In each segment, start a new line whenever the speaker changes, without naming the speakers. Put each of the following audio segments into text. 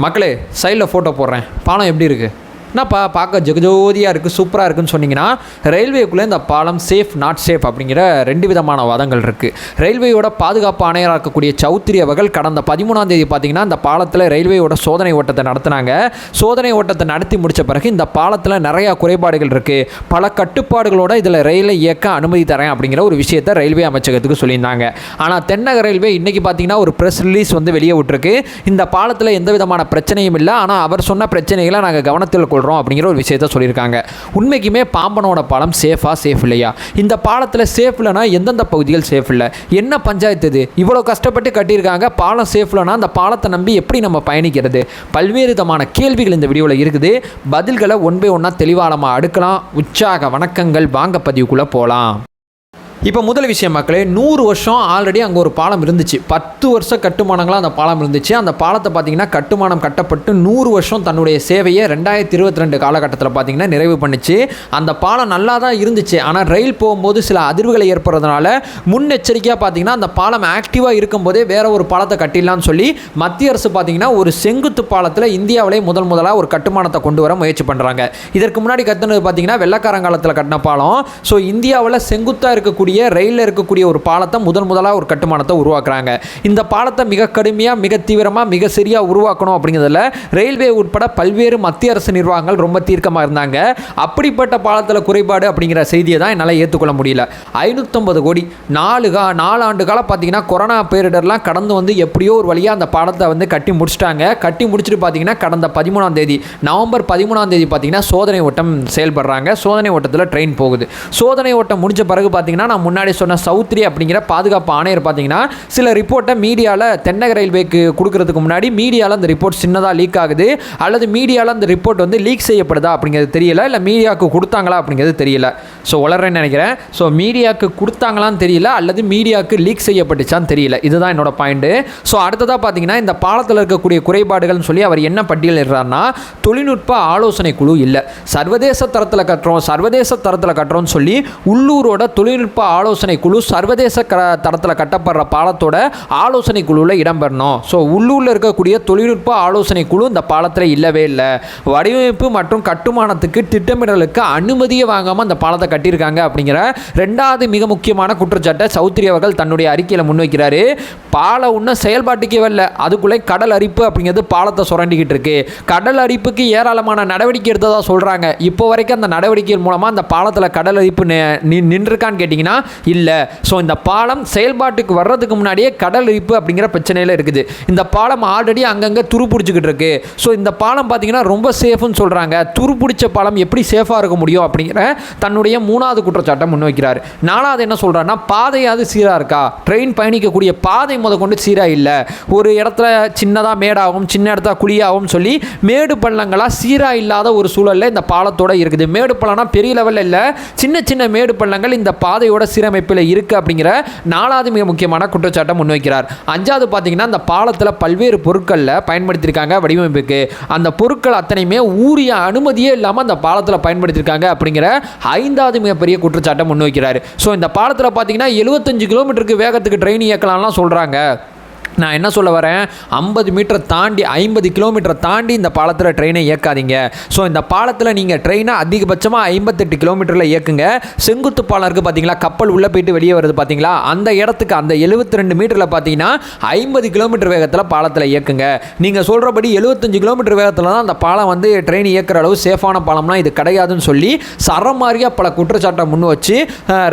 மக்களே சைடில் ஃபோட்டோ போடுறேன், பாலம் எப்படி இருக்குது? என்னப்பா பார்க்க ஜெகஜோதியாக இருக்குது, சூப்பராக இருக்குதுன்னு சொன்னீங்கன்னா, ரயில்வேக்குள்ளே இந்த பாலம் சேஃப் நாட் சேஃப் அப்படிங்கிற 2 விதமான வாதங்கள் இருக்குது. ரயில்வேயோட பாதுகாப்பு ஆணையராக இருக்கக்கூடிய சௌத்ரி அவர்கள் கடந்த 13ஆம் தேதி பார்த்தீங்கன்னா இந்த பாலத்தில் ரயில்வேயோட சோதனை ஓட்டத்தை நடத்தினாங்க. சோதனை ஓட்டத்தை நடத்தி முடித்த பிறகு இந்த பாலத்தில் நிறையா குறைபாடுகள் இருக்குது, பல கட்டுப்பாடுகளோட இதில் ரயிலை இயக்க அனுமதி தரேன் அப்படிங்கிற ஒரு விஷயத்தை ரயில்வே அமைச்சகத்துக்கு சொல்லியிருந்தாங்க. ஆனால் தென்னக ரயில்வே இன்றைக்கி பார்த்தீங்கன்னா ஒரு ப்ரெஸ் ரிலீஸ் வெளியே விட்டுருக்கு. இந்த பாலத்தில் எந்த விதமான பிரச்சனையும் இல்லை, ஆனால் அவர் சொன்ன பிரச்சனைகளை நாங்கள் கவனத்தில் கொள்கிறோம் அப்படிங்கிற ஒரு விஷயத்தை சொல்லியிருக்காங்க. உண்மைக்குமே பாம்பனோட பாலம் சேஃப் இல்லையா? இந்த பாலத்தில் சேஃப் இல்லைனா எந்தெந்த பகுதிகள் சேஃப் இல்லை? என்ன பஞ்சாயத்து இது? இவ்வளோ கஷ்டப்பட்டு கட்டியிருக்காங்க, பாலம் சேஃப் இல்லைனா அந்த பாலத்தை நம்பி எப்படி நம்ம பயணிக்கிறது? பல்வேறு விதமான கேள்விகள் இந்த வீடியோவில் இருக்குது. பதில்களை ஒன் பை ஒன்னாக தெளிவாக நம்ம அடுக்கலாம். உற்சாக வணக்கங்கள், வாங்க பதிவுக்குள்ளே போகலாம். இப்போ முதல் விஷயம் மக்களே, 100 வருஷம் ஆல்ரெடி அங்கே ஒரு பாலம் இருந்துச்சு. 10 வருஷம் கட்டுமானங்களாக அந்த பாலம் இருந்துச்சு. அந்த பாலத்தை பார்த்தீங்கன்னா கட்டுமானம் கட்டப்பட்டு 100 வருஷம் தன்னுடைய சேவையை 2022 காலகட்டத்தில் பார்த்தீங்கன்னா நிறைவு பண்ணிச்சு. அந்த பாலம் நல்லா தான் இருந்துச்சு, ஆனால் ரயில் போகும்போது சில அதிர்வுகளை ஏற்படுறதுனால முன்னெச்சரிக்கையாக பார்த்தீங்கன்னா அந்த பாலம் ஆக்டிவாக இருக்கும்போதே வேற ஒரு பாலத்தை கட்டிடலான்னு சொல்லி மத்திய அரசு பார்த்தீங்கன்னா ஒரு செங்குத்து பாலத்தில் இந்தியாவிலே முதலாக ஒரு கட்டுமானத்தை கொண்டு வர முயற்சி பண்ணுறாங்க. இதற்கு முன்னாடி கட்டினது பார்த்தீங்கன்னா வெள்ளக்காரங்காலத்தில் கட்டின பாலம். ஸோ இந்தியாவில் செங்குத்தாக இருக்கக்கூடிய ரயிலில் இருக்கக்கூடிய ஒரு பாலத்தை முதலாக ஒரு கட்டுமானத்தை உருவாக்குறாங்க. இந்த பாலத்தை மிக கடுமையாக, மிக தீவிரமாக, மிக சரியாக உருவாக்கணும் அப்படிங்கிறதுல ரயில்வே உட்பட பல்வேறு மத்திய அரசு நிர்வாகங்கள் ரொம்ப தீர்க்கமாக இருந்தாங்க. அப்படிப்பட்ட பாலத்தில் குறைபாடு அப்படிங்கிற செய்தியை தான் என்னால் ஏற்றுக்கொள்ள முடியல. 550 கோடி 4 ஆண்டு காலம் பார்த்தீங்கன்னா கொரோனா பேரிடர்லாம் கடந்து எப்படியோ ஒரு வழியாக அந்த பாலத்தை கட்டி முடிச்சிட்டாங்க. கட்டி முடிச்சுட்டு பார்த்தீங்கன்னா கடந்த 13ஆம் தேதி நவம்பர் 13ஆம் தேதி பார்த்தீங்கன்னா சோதனை ஓட்டம் செயல்படுறாங்க. சோதனை ஓட்டத்தில் ட்ரெயின் போகுது. சோதனை ஓட்டம் முடிஞ்ச பிறகு பார்த்தீங்கன்னா முன்னாடி சொன்ன சௌத்ரி அப்படிங்கிற பாதுகாப்பு ஆணையர் பார்த்தீங்கன்னா சில ரிப்போர்ட்டை மீடியாவில் தென்னக ரயில்வேக்கு கொடுக்கறதுக்கு முன்னாடி மீடியாவில் அந்த ரிப்போர்ட் சின்னதாக லீக் ஆகுது, அல்லது மீடியாவில் அந்த ரிப்போர்ட் லீக் செய்யப்படுதா அப்படிங்கிறது தெரியல, இல்லை மீடியாவுக்கு கொடுத்தாங்களா அப்படிங்கிறது தெரியல. ஸோ வளர்றேன்னு நினைக்கிறேன். ஸோ மீடியாவுக்கு கொடுத்தாங்களான்னு தெரியல, அல்லது மீடியாவுக்கு லீக் செய்யப்பட்டுச்சான்னு தெரியல. இதுதான் என்னோட பாயிண்ட்டு. ஸோ அடுத்ததாக பார்த்தீங்கன்னா இந்த பாலத்தில் இருக்கக்கூடிய குறைபாடுகள்னு சொல்லி அவர் என்ன பட்டியலிடுறாருன்னா, தொழில்நுட்ப ஆலோசனை குழு இல்லை, சர்வதேச தரத்தில் கட்டுறோம்னு சொல்லி உள்ளூரோட தொழில்நுட்ப ஆலோசனை குழு சர்வதேச தரத்தில் கட்டப்படுற பாலத்தோட ஆலோசனை குழுவில் இடம்பெறணும். ஸோ உள்ளூரில் இருக்கக்கூடிய தொழில்நுட்ப ஆலோசனை குழு இந்த பாலத்தில் இல்லவே இல்லை. வடிவமைப்பு மற்றும் கட்டுமானத்துக்கு திட்டமிடலுக்கு அனுமதியை வாங்காமல் அந்த பாலத்தை கட்டியிருக்காங்க அப்படிங்கிற 2வது மிக முக்கியமான குற்றச்சாட்டை சௌத்ரி அவர்கள் தன்னுடைய அறிக்கையில் முன்வைக்கிறாரு. பாலம் இன்னும் செயல்பாட்டுக்கே வரல, அதுக்குள்ளே கடல் அரிப்பு அப்படிங்கிறது பாலத்தை சுரண்டிக்கிட்டு இருக்கு. கடல் அரிப்புக்கு ஏராளமான நடவடிக்கை எடுத்ததாக சொல்கிறாங்க. இப்போ வரைக்கும் அந்த நடவடிக்கைகள் மூலமாக அந்த பாலத்தில் கடல் அரிப்பு நின்றுருக்கான்னு கேட்டிங்கன்னா இல்லை. ஸோ இந்த பாலம் செயல்பாட்டுக்கு வர்றதுக்கு முன்னாடியே கடல் அரிப்பு அப்படிங்கிற பிரச்சனையில் இருக்குது. இந்த பாலம் ஆல்ரெடி அங்கங்கே துருப்பிடிச்சிக்கிட்டு இருக்கு. ஸோ இந்த பாலம் பார்த்தீங்கன்னா ரொம்ப சேஃப்னு சொல்கிறாங்க. துருப்பிடிச்ச பாலம் எப்படி சேஃபாக இருக்க முடியும் அப்படிங்கிற தன்னுடைய 3வது குற்றச்சாட்டை முன்வைக்கிறார். 4வது என்ன சொல்கிறாருன்னா, பாதையாவது சீராக இருக்கா? ட்ரெயின் பயணிக்கக்கூடிய பாதை கொண்டு சீராக இல்லை. ஒரு இடத்துல சின்னதாக மேடாகும், சின்ன இடத்துல குழியாகும் சொல்லி மேடு பள்ளங்களாக சீராக இல்லாத ஒரு சூழலில் இந்த பாலத்தோட இருக்குது. மேடு பள்ளம்னா பெரிய லெவலில் இல்லை, சின்ன மேடு பள்ளங்கள் இந்த பாதையோட சீரமைப்பில் இருக்குது அப்படிங்கிற 4வது மிக முக்கியமான குற்றச்சாட்டை முன்வைக்கிறார். 5வது பார்த்தீங்கன்னா இந்த பாலத்தில் பல்வேறு பொருட்களில் பயன்படுத்தியிருக்காங்க வடிவமைப்புக்கு. அந்த பொருட்கள் அத்தனையுமே ஊரிய அனுமதியே இல்லாமல் அந்த பாலத்தில் பயன்படுத்தியிருக்காங்க அப்படிங்கிற 5வது மிகப்பெரிய குற்றச்சாட்டை முன்வைக்கிறார். ஸோ இந்த பாலத்தில் பார்த்தீங்கன்னா 75 கிலோமீட்டருக்கு வேகத்துக்கு ட்ரெயின் இயக்கலாம்லாம் சொல்கிறாங்க. நான் என்ன சொல்ல வரேன், 50 மீட்டர் தாண்டி 50 கிலோமீட்டர் தாண்டி இந்த பாலத்தில் ட்ரெயினை இயக்காதீங்க. ஸோ இந்த பாலத்தில் நீங்கள் ட்ரெயினை அதிகபட்சமாக 58 கிலோமீட்டரில் இயக்குங்க. செங்குத்து பாலம் இருக்குது பார்த்தீங்களா, கப்பல் உள்ளே போயிட்டு வெளியே வருது பார்த்தீங்களா, அந்த இடத்துக்கு அந்த 72 மீட்டரில் பார்த்தீங்கன்னா 50 கிலோமீட்டர் வேகத்தில் பாலத்தில் இயக்குங்க. நீங்கள் சொல்கிறபடி 75 கிலோமீட்டர் வேகத்தில் தான் அந்த பாலம் ட்ரெயின் இயக்கிற அளவு சேஃபான பாலம்னா இது கிடையாதுன்னு சொல்லி சரமாரியாக பல குற்றச்சாட்டை முன் வச்சு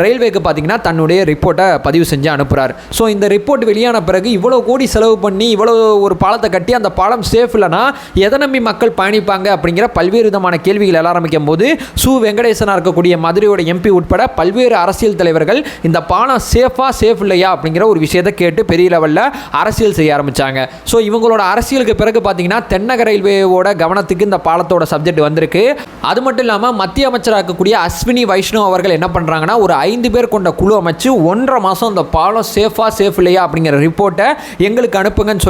ரயில்வேக்கு பார்த்தீங்கன்னா தன்னுடைய ரிப்போர்ட்டை பதிவு செஞ்சு அனுப்புகிறார். ஸோ இந்த ரிப்போர்ட் வெளியான பிறகு இவ்வளோ கோடி செலவு பண்ணி இவ்வளோ ஒரு பாலத்தை கட்டி அந்த பாலம் சேஃப் இல்லைனா எதை நம்பி மக்கள் பயணிப்பாங்க அப்படிங்கிற பல்வேறு விதமான கேள்விகள் எல்லாம் ஆரம்பிக்கும் போது சு வெங்கடேசனாக இருக்கக்கூடிய மதுரையோட எம்பி உட்பட பல்வேறு அரசியல் தலைவர்கள் இந்த பாலம் சேஃப் இல்லையா அப்படிங்கிற ஒரு விஷயத்தை கேட்டு பெரிய லெவலில் அரசியல் செய்ய ஆரம்பித்தாங்க. ஸோ இவங்களோட அரசியலுக்கு பிறகு பார்த்தீங்கன்னா தென்னக ரயில்வேயோட கவனத்துக்கு இந்த பாலத்தோட சப்ஜெக்ட் வந்திருக்கு. அது மட்டும் இல்லாமல் மத்திய அமைச்சராக இருக்கக்கூடிய அஸ்வினி வைஷ்ணவ் அவர்கள் என்ன பண்ணுறாங்கன்னா ஒரு 5 பேர் கொண்ட குழு அமைச்சு 1.5 மாதம் இந்த பாலம் சேஃப் இல்லையா அப்படிங்கிற ரிப்போர்ட்டை எங்களுக்கு அனுப்புங்கன்னு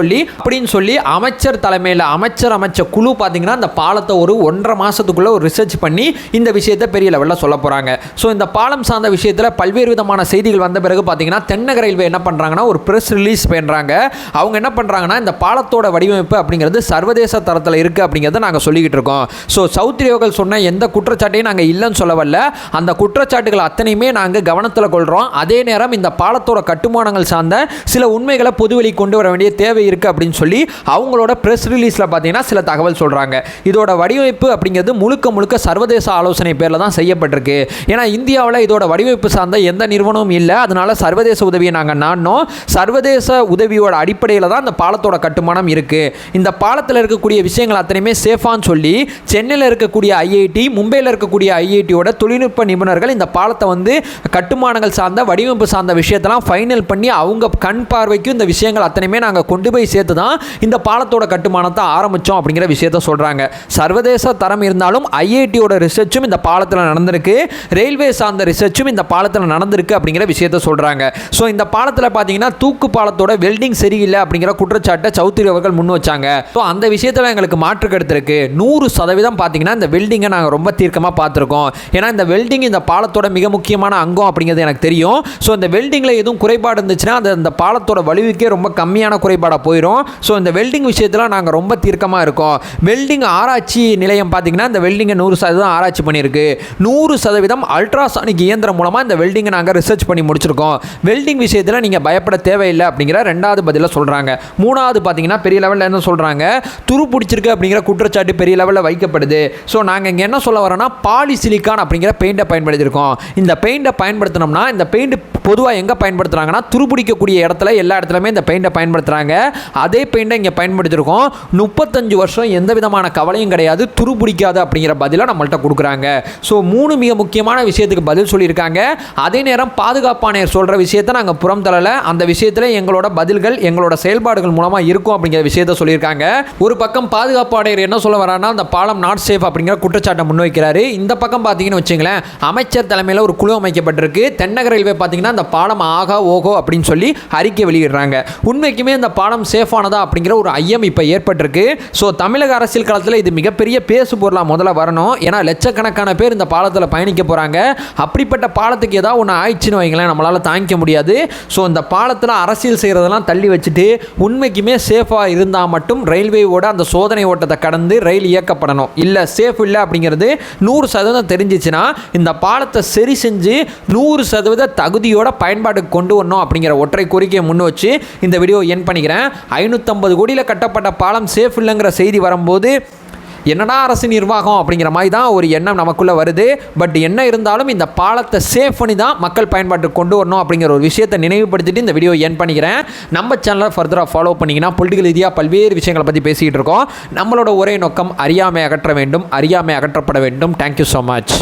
சொல்லி அமைச்சர் தலைமையில் அமைச்ச குழு பார்த்தீங்கன்னா இந்த பாலத்தை ஒரு 1.5 மாதத்துக்குள்ளே ஒரு ரிசர்ச் பண்ணி இந்த விஷயத்தை பெரிய லெவலில் சொல்ல போகிறாங்க. ஸோ இந்த பாலம் சார்ந்த விஷயத்தில் பல்வேறு விதமான செய்திகள் வந்த பிறகு பார்த்தீங்கன்னா தென்னக ரயில்வே என்ன பண்ணுறாங்கன்னா ஒரு ப்ரெஸ் ரிலீஸ் பண்ணுறாங்க. அவங்க என்ன பண்ணுறாங்கன்னா இந்த பாலத்தோட வடிவமைப்பு அப்படிங்கிறது சர்வதேச தரத்தில் இருக்குது அப்படிங்கிறத நாங்கள் சொல்லிக்கிட்டு இருக்கோம். ஸோ சவுத் ரேல்வேகள் சொன்ன எந்த குற்றச்சாட்டையும் நாங்கள் இல்லைன்னு சொல்ல வரல. அந்த குற்றச்சாட்டுகள் அத்தனையுமே நாங்கள் கவனத்தில் கொள்கிறோம். அதே நேரம் இந்த பாலத்தோட கட்டுமானங்கள் சார்ந்த சில உண்மைகளை பொதுவெளி கொண்டு வர வேண்டிய தேவை இருக்குது அப்படின்னு சொல்லி அவங்களோட ப்ரெஸ் ரிலீஸில் பார்த்தீங்கன்னா சில தகவல் சொல்கிறாங்க. இதோட வடிவமைப்பு அப்படிங்கிறது முழுக்க சர்வதேச ஆலோசனை பேரில் தான் செய்யப்பட்டிருக்கு. ஏன்னா இந்தியாவில் இதோட வடிவமைப்பு சார்ந்த எந்த நிறுவனமும் இல்லை. அதனால சர்வதேச உதவியை நாங்கள் நாடினோம். சர்வதேச உதவியோட அடிப்படையில் தான் இந்த பாலத்தோட கட்டுமானம் இருக்குது. இந்த பாலத்தில் இருக்கக்கூடிய விஷயங்கள் அத்தனையுமே சேஃபான்னு சொல்லி சென்னையில் இருக்கக்கூடிய ஐஐடி, மும்பையில் இருக்கக்கூடிய ஐஐடியோட தொழில்நுட்ப நிபுணர்கள் இந்த பாலத்தை வந்து கட்டுமானங்கள் சார்ந்த வடிவமைப்பு சார்ந்த விஷயத்தெல்லாம் ஃபைனல் பண்ணி அவங்க கண் பார்வைக்கும் இந்த விஷயங்கள் அத்தனையுமே நாங்கள் கொண்டு போய் சேர்த்து தான் இந்த பாலத்தோட கட்டுமானத்தை ஆரம்பித்தோம் அப்படிங்கிற விஷயத்த சொல்கிறாங்க. சர்வதேச தரம் இருந்தாலும் ஐஐடியோட ரிசர்ச்சும் இந்த பாலத்தில் நடந்திருக்கு. ரயில்வே சார்ந்த ரிசர்ச்சும் இந்த பாலத்தில் நடந்திருக்கு அப்படிங்கிற விஷயத்த சொல்கிறாங்க. ஸோ இந்த பாலத்தில் பார்த்தீங்கன்னா தூக்கு பாலத்தோட வெல்டிங் சரியில்லை அப்படிங்கிற குற்றச்சாட்டை சௌத்ரி அவர்கள் முன் வச்சாங்க. ஸோ அந்த விஷயத்தில் எங்களுக்கு மாற்று கருத்து இருக்குது. 100% பார்த்தீங்கன்னா இந்த வெல்டிங்கை நாங்கள் ரொம்ப தீர்க்கமாக பார்த்துருக்கோம். ஏன்னா இந்த வெல்டிங் இந்த பாலத்தோட மிக முக்கியமான அங்கம் அப்படிங்கிறது எனக்கு தெரியும். ஸோ இந்த வெல்டிங்கில் எதுவும் குறைபாடு இருந்துச்சுன்னா அது அந்த பாலத்தோட வலிவுக்கே ரொம்ப கம்மியான குறைபாடாக போயிடும். ஸோ இந்த வெல்டிங் விஷயத்தில் நாங்கள் ரொம்ப தீர்க்கமாக இருக்கோம். வெல்டிங் ஆராய்ச்சி நிலையம் பார்த்தீங்கன்னா இந்த வெல்டிங்கை 100% ஆராய்ச்சி பண்ணியிருக்கு. 100% அல்ட்ராசானிக் இயந்திரம் மூலமாக இந்த வெல்டிங்கை நாங்கள் ரிசர்ச் பண்ணி முடிச்சிருக்கோம். வெல்டிங் விஷயத்தில் நீங்கள் பயப்பட தேவையில்லை அப்படிங்கிற 2வது பதிலை சொல்கிறாங்க. 3வது பார்த்தீங்கன்னா பெரிய லெவலில் என்ன சொல்கிறாங்க, துரு பிடிச்சிருக்கு அப்படிங்கிற குற்றச்சாட்டு பெரிய லெவலில் வைக்கப்படுது. ஸோ நாங்கள் இங்கே என்ன சொல்ல வரோன்னா பாலிசிலிக்கான் அப்படிங்கிற பெயிண்டை பயன்படுத்தியிருக்கோம். இந்த பெயிண்டை பயன்படுத்தினோம்னா இந்த பெயிண்ட் பொதுவாக எங்கே பயன்படுத்துகிறாங்கன்னா துருபிடிக்கக்கூடிய இடத்துல எல்லா இடத்துலையுமே இந்த பெயிண்டை பயன்படுத்துகிறாங்க. அதே பெயிண்டை இங்கே பயன்படுத்தியிருக்கோம். 35 வருஷம் எந்த விதமான கவலையும் கிடையாது, துருபிடிக்காது அப்படிங்கிற பதிலை நம்மள்கிட்ட கொடுக்குறாங்க. ஸோ 3 மிக முக்கியமான விஷயத்துக்கு பதில் சொல்லியிருக்காங்க. அதே நேரம் பாதுகாப்பாணையர் சொல்கிற விஷயத்தை நாங்கள் புறம் தள்ளலை. அந்த விஷயத்தில் எங்களோட பதில்கள் எங்களோட செயல்பாடுகள் மூலமாக இருக்கும் அப்படிங்கிற விஷயத்தை சொல்லியிருக்காங்க. ஒரு பக்கம் பாதுகாப்பாணையர் என்ன சொல்ல வரான்னா அந்த பாலம் நாட் சேஃப் அப்படிங்கிற குற்றச்சாட்டை முன்வைக்கிறாரு. இந்த பக்கம் பார்த்தீங்கன்னு வச்சுங்களேன், அமைச்சர் தலைமையில் ஒரு குழு அமைக்கப்பட்டிருக்கு. தென்னக ரயில்வே பார்த்தீங்கன்னா அந்த பாலம் ஆகா ஓகோ அப்படின்னு சொல்லி அறிக்கை வெளியிடுறாங்க. உண்மைக்குமே இந்த பாலம் சேஃபானதா அப்படிங்கிற ஒரு ஐயம் இப்போ ஏற்பட்டிருக்கு. ஸோ தமிழக அரசியல் களத்தில் இது மிகப்பெரிய பேசு பொருளாக முதல்ல வரணும். ஏன்னா லட்சக்கணக்கான பேர் இந்த பாலத்தில் பயணிக்க போகிறாங்க. அப்படிப்பட்ட பாலத்துக்கு ஏதாவது ஒன்று ஆயிடுச்சுன்னு வைங்களேன், நம்மளால் தாங்கிக்க முடியாது. ஸோ இந்த பாலத்தில் அரசியல் செய்கிறதெல்லாம் தள்ளி வச்சுட்டு உண்மைக்குமே சேஃபாக இருந்தால் மட்டும் ரயில்வேயோட அந்த சோதனை ஓட்டத்தை கடந்து ரயில் இயக்கப்படணும். இல்லை சேஃப் இல்லை அப்படிங்கிறது 100% தெரிஞ்சிச்சுன்னா இந்த பாலத்தை சரி செஞ்சு 100% தகுதியோட பயன்பாட்டுக்கு கொண்டு வரணும் அப்படிங்கிற ஒற்றை கோரிக்கையை முன் வச்சு இந்த வீடியோ என் பண்ணிக்கிறேன். 550 கோடியில் கட்டப்பட்ட பாலம் சேஃப் இல்லைங்கிற செய்தி வரும்போது என்னடா அரசு நிர்வாகம் அப்படிங்கிற மாதிரி தான் ஒரு எண்ணம் நமக்குள்ளே வருது. பட் என்ன இருந்தாலும் இந்த பாலத்தை சேஃப் பண்ணி தான் மக்கள் பயன்பாட்டுக்கு கொண்டு வரணும் அப்படிங்கிற ஒரு விஷயத்தை நினைவுபடுத்திட்டு இந்த வீடியோ என் பண்ணிக்கிறேன். நம்ம சேனலை ஃபர்தராக ஃபாலோ பண்ணிங்கன்னா பொலிட்டிக்கல் ரீதியாக பல்வேறு விஷயங்களை பற்றி பேசிகிட்டு இருக்கோம். நம்மளோட ஒரே நோக்கம் அறியாமை அகற்ற வேண்டும், அறியாமை அகற்றப்பட வேண்டும். Thank you so much.